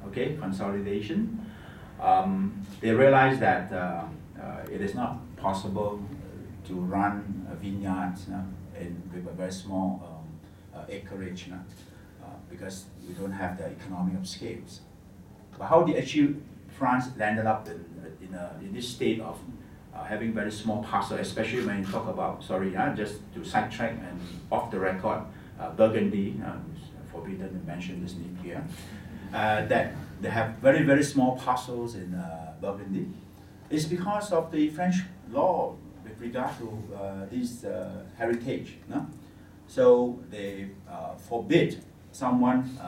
okay, consolidation. They realized that it is not possible to run vineyards with a very small acreage because we don't have the economy of scales. But how they achieved, France landed up in this state of having very small parcels, especially when you talk about, just to sidetrack and off the record, Burgundy, it's forbidden to mention this name here, that they have very, very small parcels in Burgundy. It's because of the French law with regard to this heritage. No? So they forbid someone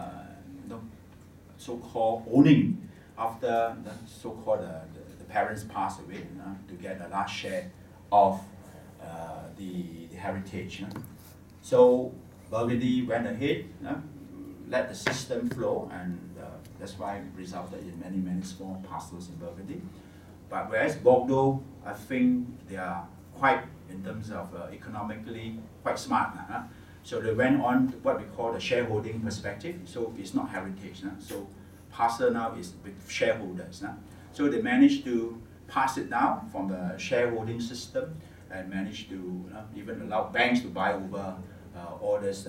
so-called owning after the so-called the parents pass away to get a large share of the heritage. So Burgundy went ahead, let the system flow, and that's why it resulted in many, many small parcels in Burgundy. But whereas Bordeaux, I think they are quite, in terms of economically, quite smart. So they went on what we call the shareholding perspective. So it's not heritage. So parcel now is with shareholders. So they managed to pass it down from the shareholding system and managed to even allow banks to buy over all these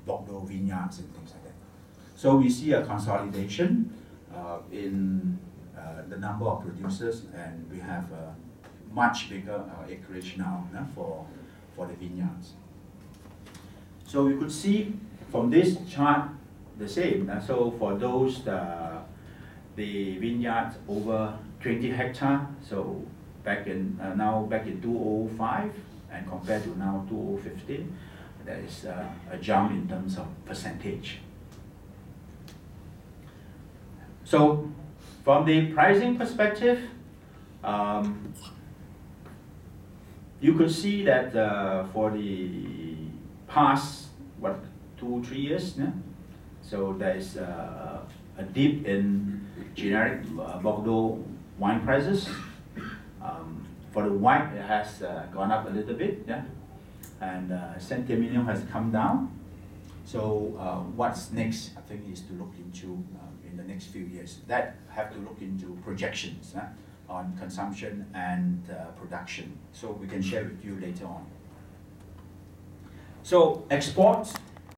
Bordeaux vineyards and things like that. So we see a consolidation in the number of producers, and we have a much bigger acreage now for the vineyards. So you could see from this chart the same. So for those the vineyards over 20 hectares, so back in 2005 and compared to now 2015, there is a jump in terms of percentage. So from the pricing perspective, you could see that for the past 2-3 years, so there is a dip in generic Bordeaux wine prices. For the white, it has gone up a little bit, and Saint-Emilion has come down. So what's next, I think, is to look into in the next few years. That have to look into projections on consumption and production. So we can share with you later on. So exports